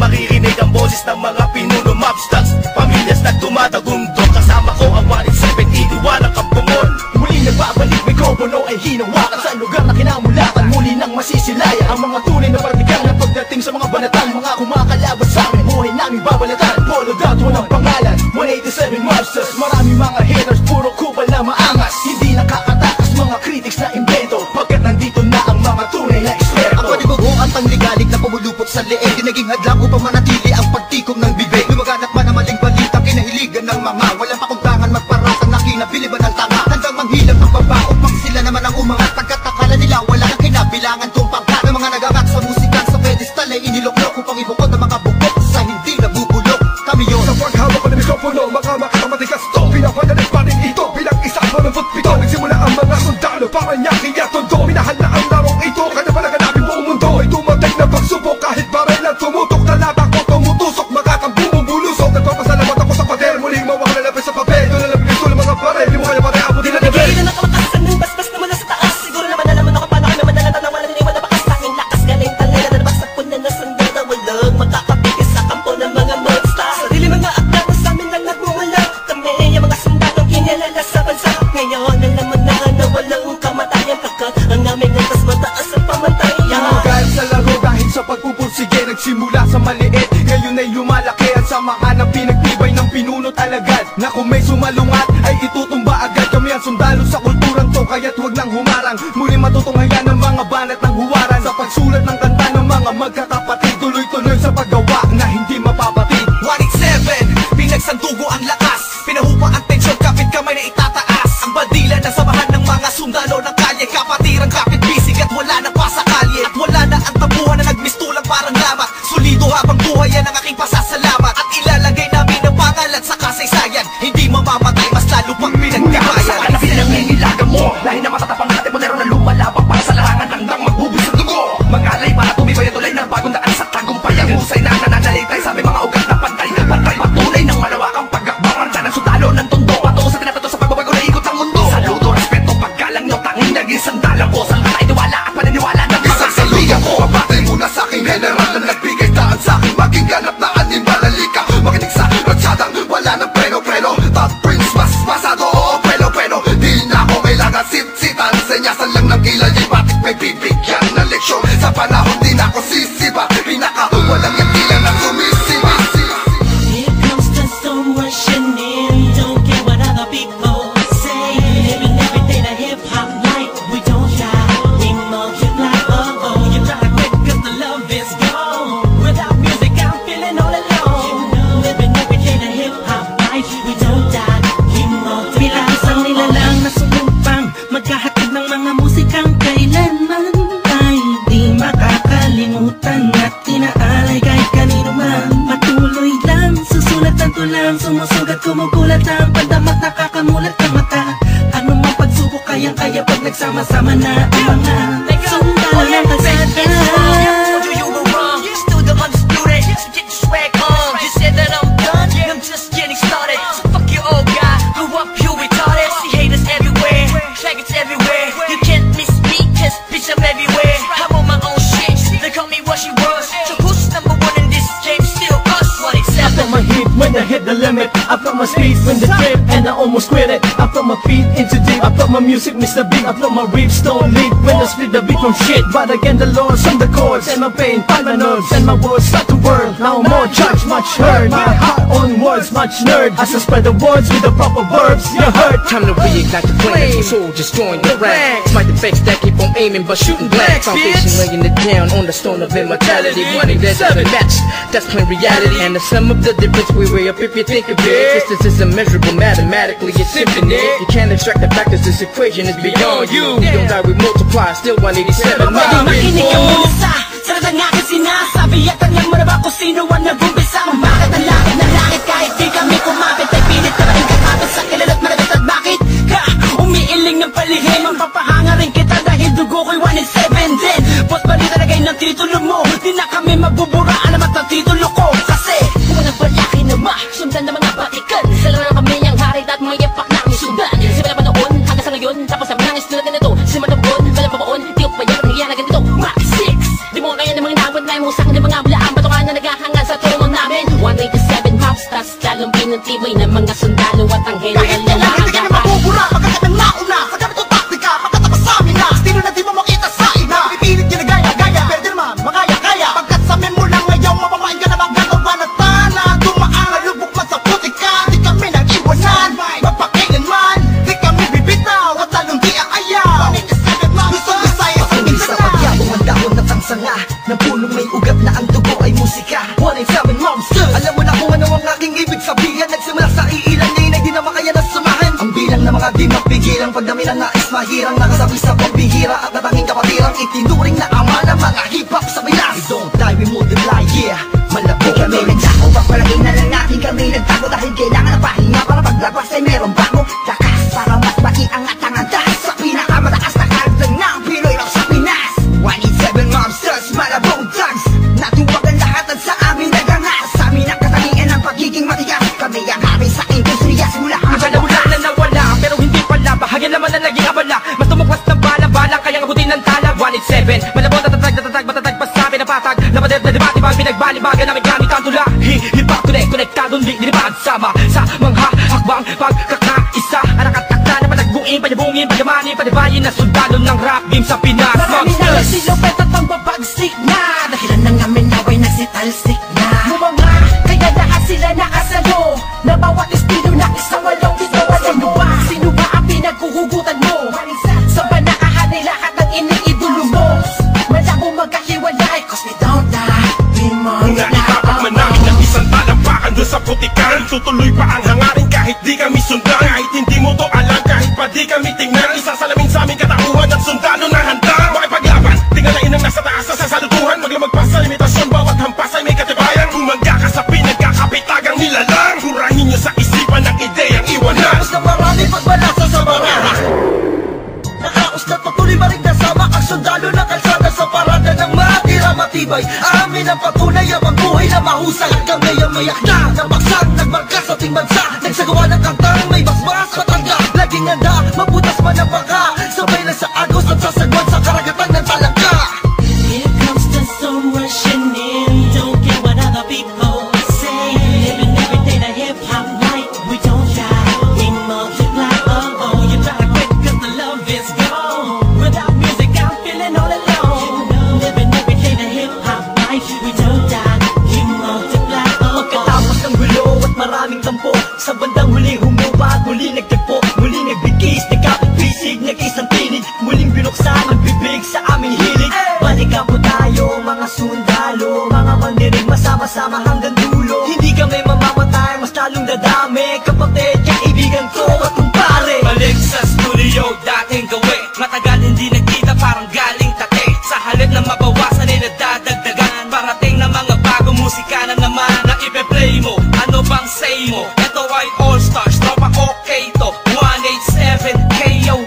maririnig ang boses ng mga pinuno mobsters. Pamilyas na tumatagundong, kasama ko ang 187, iniwalang kampungon. Muli nagbabalik, mikropono ay hinawakan sa lugar na kinamulatan. Muli nang masisilayan ang mga tunay na partikal na pagdating sa mga banatan. Mga kumakalaban sa amin, buhay namin babalatan. Follow that, walang pangalan, 187 mobsters. Marami mga haters, puro kupal na maangas. Hindi nakakatakas mga critics na invento, pagkat nandito na ang mga tunay na eksperto. Ako di bugo ang pangligalig na pumulupot sa leeg. Di naging hadlang upang manatili ang pagtikom ng bibig. Lumaganap man ang maling balita, kinahiligan ng mga walang pakundangan, magparatang na kinabiliban ng tanga. Handang manghilang ang baba upang sila naman ang umangat. Pagkat akala nila wala nang kinabilangan kung pangkat. Ng mga nagangat sa musika sa pedestal ay iniloklok upang ibukod ang mga bukod sa hindi nabubulok. Kami yun sa paghawak ko ng mikropono, makamakita matigas to. Pinapadalig pa rin ito bilang isa sa 27. Nagsimula ang mga sundalo para niya kaya tondo. Minahal na ang larong ito, kanya pala ganapin buong mundo. Ay tumatay na pagsubok kahit baril at tumutok. Talabak ko tumutusok, makakang bumubulusok. Nagpapasalamat ako sa pader, muling mawak na labis sa papel. Doon na labing gusto ng mga pare, di mo kaya pare abutin na level. Bigay na nakamakasan ng basbas na mula sa taas. Siguro naman alam mo na kung paano kami madalatan ng walang iniwan na bakas. Tanging lakas galing talera na nabaksak po na nasandal na walang makakapigil sa kampo ng mga monster. Sarili mga akla na sa amin lang nagmumula. Kami yung mga sundalong kinilala sa bansa. Ngayon alam mo na walang kamatayan, pagkat ang aming antas mataas ang pamantayan. Kahit sa laro dahil sa pagpupursige, nagsimula sa maliit, ngayon ay lumalaki at samahan ang pinagtibay ng pinunot alagad. Na kung may sumalungat ay itutumba agad. Kami ang sundalo sa kulturang to, kaya't huwag nang humarang. Muli matutunghayan ng mga banat ng huwaran. Sa pagsulat ng kanta ng mga magkakapatid, tuloy-tuloy sa paggawa na hindi mapapatid. 187, pinagsandugo ang lakas. Pinahupa ang tensyon, kapit kamay na itataas. Ang bandila na samahan ng mga sundalo ng kalye. Kapatirang kapit bisig at wala na pa sa kalye. At wala na ang tabuhan na nagmistulang parang lamat. Solido habang buhay yan ang aking pasasalamat. At ilalagay namin ang pangalan sa kasaysayan. Hindi mamamatay, mas lalo pang pinagtibayan. Sa kanapin ang nangilagan mo, lahi na matatapang natin mo na lumalabang para sa larangan. Handang magbubus ng dugo, mangalay para tumibay at tulay ng bagong daan sa tagumpay. Ang husay na nananalitay sa aming mga ugat na pantay. Pantay patunay ng malawakang pagkakbangan sa ng sundalo ng tondo. Patungo sa tinatato sa pagbabago na ikot ang mundo. Saludo, respeto, paggalang nyo, tanging naging sandalan ko. Sa lahat ay tiwala at paniniwala ng mga Saludo ko, pabatay muna sa aking general na nagbigay daan sa aking maging ganap na animalalika. Makinig sa ratsadang wala ng preno-preno. Top Prince, mas masado, oo, preno-preno. Di na ako kailangan sit-sitan. Senyasan lang ng kilay, batik may bibigyan ng leksyon. Sa panahon di na ako sisiba, pinaka walang yakilan ng sumisiba. Here comes the storm rushing in. Don't care what other people say. Living every day the hip-hop life. We don't die, we multiply. Oh, you try to quit cause the love is gone. Without music I'm feeling all alone. Living every day the hip-hop life. We don't die, we multiply. Bilang isang nilalang na sumumpang maghahatid ng mga musikang kailanman ay di makakalimutan at inaalay kahit kanino man. Patuloy lang, susulat ang tulang, sumusugat, kumugulat ang pandamat, nakakamulat ang mata. Ano mang pagsubok kayang-kaya pag nagsama-sama na ang mga sundalo ng kalsada. Told you you were wrong, still the undisputed. So get your swag on. You said that I'm done, I'm just getting started. So fuck your old guy, grew up you retarded. See haters everywhere, faggots everywhere. You can't miss me, cause bitch I'm everywhere. I'm on my own shit, they call me what she was. So who's number one in this game? Still us, I felt my heat when I hit the limit. I felt my speed when the trip and I almost quit it. I felt my feet into deep. I felt my music miss the beat. I felt my riffs don't lead when I split the beat from shit. But again the Lord's on the chords and my pain find my nerves and my words start to work. Now more judge, much heard. My heart on words, much nerd. As I spread the words with the proper verbs, you heard. Time to reignite the flame. Soldiers join the ranks. Smite the fakes that keep on aiming but shooting blanks. Foundation laying it down on the stone of immortality. Money that's never matched. That's plain reality. And the sum of the difference we weigh up if you think of it. Distance is immeasurable, mathematically it's infinite. You can't extract the fact that this equation is beyond you. We don't die, we multiply, still 187. Makinig ka muna sa sarad ang aking sinasabi. At tanyan mo na ba kung sino ang nag-umpisa? Bakit ang langit ng langit kahit di kami kumapit? Ay pilit ka ba rin kakapit sa kilala't maragat? At bakit ka umiiling ng palihim? Ang papahanga rin kita dahil dugo ko'y 187 din. Boss balita lagay ng titulo mo, di na kami mabubura. Alamat ang titulo ko kasi mga balaki na sundan ng mga batikan. Sila na kami ang harit at mga yapak na aming sundan. Simula pa noon hanggang sa ngayon, tapos ang mga tulad na nito. Simula na buon, walang pabaon, di ko pa yan ang nangyayari na ganito. Max 6, di mo kaya ng mga inawad na yung usakan ng mga bulaan. Batukan na naghahanga sa tibay ng mga sundalo at ang Kahit general na kailan hindi kami nakagapa. mabubura, pagkakat ng nauna sa ganitong taktika, pagkatapos sa amin na estilo na di mo makita sa iba. Pipilit ginagaya-gaya, pwede naman makaya-kaya, pagkat sa men mo lang ngayon mapamain ka na magagawa na tana. Dumaan na lubok man sa putika, di kami nag-iwanan, magpakailanman, di kami bibitaw at lalong di aayaw. Luzon, Visayas, Patuloy sa pagyabong ang dahon at ang sanga ng punong may ugat na ang dugo ay musika. 187 Monsters. Alam mo na kung ano ang aking ibig sabihin. Nagsimula sa iilan ngayon ay di na makaya na sumahin. Ang bilang na mga di mapigilang pagdami ng nais mahirang nakasabi sa pambihira at natanging kapatirang itinuring na ama ng mga hip-hop sa Pinas. We don't die, we multiply, yeah. Malabo kami nagtako, papalagay na lang natin kami nagtago dahil kailangan ng pahinga para paglabas ay meron bago lakas para mas maiangat ang andas sa pinakamataas na karagdag ng Pinoy rap sa Pinas. 187 Monsters, Malabong Thugs, natuwag ang lahat at sa amin nagangas. Sa amin ang katangian ng pagiging matigas. Kami ang hari sa industriya simula ang Wala na nawala, pero hindi pala. Bahagyan naman na naging abala. Mas tumuklas ng bala-bala, kayang abutin ng tala. 187, malabon, natatag, matatag pa sa pinapatag. Napader na debate, pag pinagbalibagan namin gamit ang tula. Hip-hop connect, konektado, nilipad sama sa mga hakbang pagkakaisa. Anakatakta na patagbuin, panyabungin, panyamanin, panibayin na sundalo ng rap game sa Pinas. Marami na lang silupet at ang babagsik na dahilan ng amin naway nagsitalsik na Bumanga, kaya lahat sila nakasalo na bawat estilo na isang walong bitawa. Sino ba ang pinaghuhugutan mo? Sa ba nakahanay lahat ng iniidolo mo? Malabo magkahiwalay cause we don't die, we Una itapak man namin ng isang talampakan doon sa putikan. Tutuloy pa ang hangarin kahit di kami sundan. Kahit hindi mo to alam, kahit pa di kami tingnan. Isasalamin sa aming katauhan at sundalo na handa makipaglaban. Tingalain ang nasa taas sa sasalutuhan. Maglamag pa sa limitasyon, bawat hampas ay may katibayan. Bumangga ka sa pinagkakapitagang nilalang. Hurahin nyo sa isipan ng ideyang iwanan. Tapos na marami pagbalasa sa mga nakauslat patuloy maring nasama ang sundalo na kalsada sa parada ng matira matibay. Amin ang patunay ang buhay na mahusay. Kami ang mayak na nabaksang nagmarka sa ating bansa. Nagsagawa ng kantang may basbas matanda. Laging handa, mabutas man ang baka. Sabay lang sa agos at sasagwan sa karagatan ng talaga. Here comes the sun rushing in. Don't care what other people say. Living every day the hip-hop life. We don't die, we multiply. Oh, you try to quit cause the love is gone. Without music I'm feeling all alone. Living every day the hip-hop life. We don't die, we multiply. Pagkatapos ng gulo at maraming tampo, sa bandang huli humupa at muli nagtagpo. Muli nagbigis, nagkapag-bisig, nag-isang tinig. Muling binuksan ang bibig sa aming hilig. Balikan po tayo mga sundalo, mga mandirig masama-sama hanggang dulo. Hindi kami mamamatay, mas lalong dadami. Kapatid, kaibigan ko at kumpare. Balik sa studio, dating gawi. Matagal hindi nagkita, parang galing tate. Sa halip na mabawasan ay nadadagdagan. Parating na mga bagong musika na naman na ipe-play mo. Ano bang say mo? Ito ay All Stars, tropa okay to 187 KON.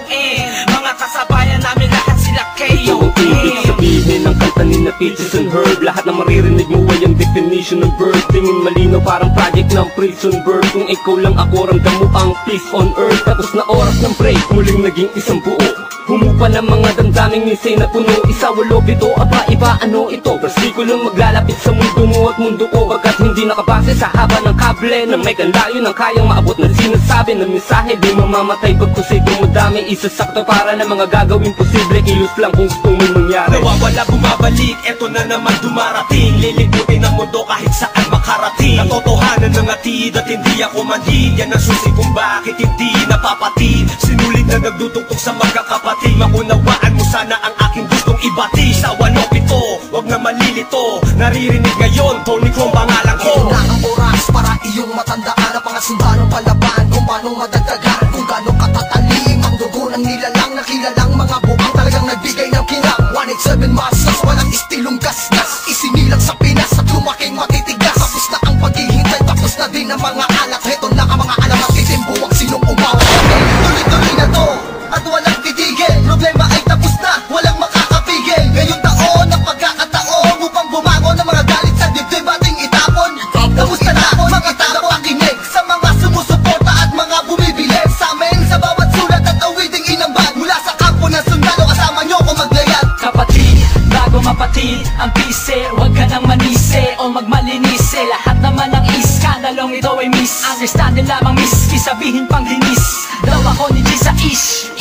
Mga kasabayan namin lahat sila KON. Ibig sabihin ng kanta ni na Peaches and Herb. Lahat na maririnig mo ay ang definition ng bird. Tingin malinaw parang project ng prison bird. Kung ikaw lang ako, ramdam mo ang peace on earth. Tapos na oras ng break, muling naging isang buo. Humupa ng mga damdaming nisay na puno. Isa, walo, pito, aba, iba, ano ito? Persikulang maglalapit sa mundo mo at mundo ko. Pagkat hindi nakabase sa haba ng kable na may kanlayo ng kayang maabot na sinasabi ng mensahe. Di mamamatay pagkusay kung madami isasakto para na mga gagawin posible. Kilos lang kung gusto mong mangyari. Nawawala, bumabalik, eto na naman dumarating. Liliputin ang mundo kahit saan makarating. Natotohanan ng atid at hindi ako manhid. Yan ang susi kung bakit hindi napapatid. Sinulit na nagdutugtog sa magkakapatid. Maunawaan mo sana ang aking gustong ibati. Sa 102, wag na malilito. Naririnig ngayon, Tony Chrome pangalan ko. Ito na ang oras para iyong matandaan ang mga sundalong palaban. Kung paano madagdagan, kung gano'ng katatalim ang dugo ng nilalang na kilalang mga buang talagang nagbigay ng kinang. 187 Monsters, walang estilong gasgas. Isinilang sa Pinas at lumaking matitigas. Tapos na ang paghihintay, tapos na din ang mga alak. Heto na ang mga alamat, itimbuwang sinong umawa. Tuloy-tuloy na to, at walang titigil. Problema ay tapos na, walang makakapigil. Ngayong taon ang pagkakataon upang bumangon ng mga galit sa dibdib ating itapon. Tapos na ako makita pakinig sa mga sumusuporta at mga bumibili sa amin sa bawat sulat at awiting inambag. Mula sa kampo ng sundalo, kasama nyo kung maglayat. Kapatid, bago mapatid ang peace sabihin pang linis. Daw ako ni G sa ish.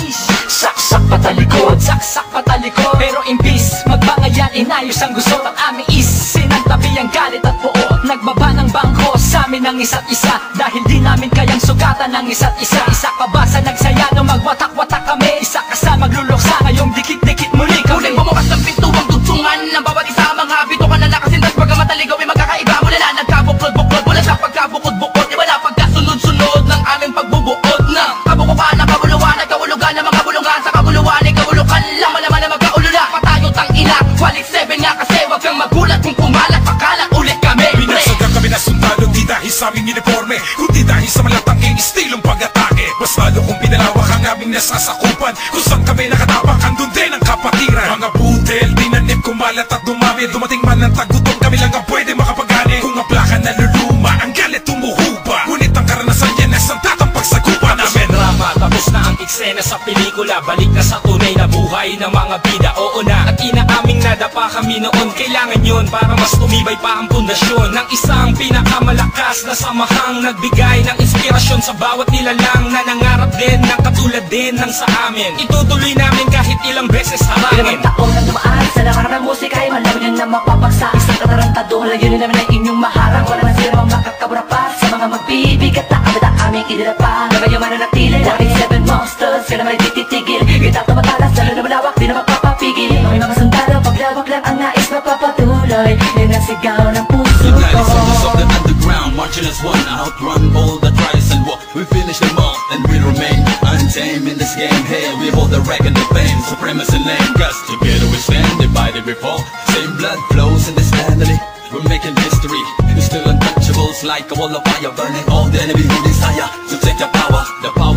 Saksak patalikod, saksak patalikod. Pero imbis magbangayan, inayos ang gusto at aming is. Sinantabi ang galit at buo, nagbaba ng bangko sa amin ng isa't isa. Dahil di namin kayang sugatan ng isa't isa. Isa ka ba sa nagsaya no magwatak-watak kami? Isa ka sa magluluksa ngayong dikit-dikit muli kami. Muling bumukas ng pintuang dugtungan ng bawat isa. Mga bito ka na lakasin, tas pagkamataligaw ay magkakaiba. Mula na nagkabuklod-buklod, mula sa pagkabukod-bukod, iba na pagkasunod-sunod ng aming pagbubuod na kabukupan ng kabuluhan at kahulugan ng mga bulungan. Sa kabuluhan ay kahulukan lang, malaman na magkaulula. Patayo tang ina, Qualit 7 nga kasi wag kang magulat kung pumalat, pakalat ulit kami. Binasagan kami na sundalo, di dahil sa aming uniforme, kundi dahil sa malatanging estilong pag-atake. Mas lalo kung pinalawak ang aming nasasakupan, kung saan kami nakatapak, andun din ang kapatiran. Mga budel, dinanip, kumalat at dumami. Dumating man ang tagutom, kami lang ang pwede makapagani. Kung ang plaka naluluma, ang galit tumuhupa. Ngunit ang karanasan yan ay santatang pagsagupa namin. Drama, tapos na ang eksena sa pelikula. Balik na sa tunay na buhay ng mga bida. Oo na, at inaaming nadapa kami noon. Kailangan yun para mas tumibay pa ang pundasyon ng isang pinakamalakas na samahang nagbigay ng inspirasyon sa bawat nilalang na nangarap din ng katulad din ng sa amin. Itutuloy namin kahit ilang beses harangin. Ilang taon na dumaan sa nakarap ng musika ay malaman yun na mapapagsa. Isang katarantado, layunin namin ay inyong maharang. Wala man sila makakabura pa sa mga magbibigat na kabita aming idinapa. Na kayo mananatili, Qualit 7 monsters, kaya naman ititigil. Kita tumatalas, lalo na malawak, di na magpapapigil. May mga sundalo, paglawak lang ang nais mapapatuloy. Yun ang sigaw ng puso ko. The soldiers of the underground, marching as one, outrun all the trials and war. We finish them all, and we remain untamed in this game. Here we hold the rank and the fame, supremacy lane. Cause together we stand, divided we fall. Same blood flows in this family. We're making history, we're still untouchables. Like a wall of fire, burning all the enemy who desire to take the power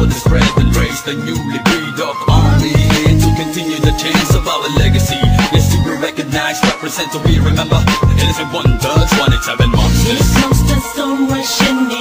to spread and raise the newly breed of army. To continue the chains of our legacy. Yes, to be recognized, represent, to be remembered. Innocent wonders, 187 monsters. These monsters are rushing in.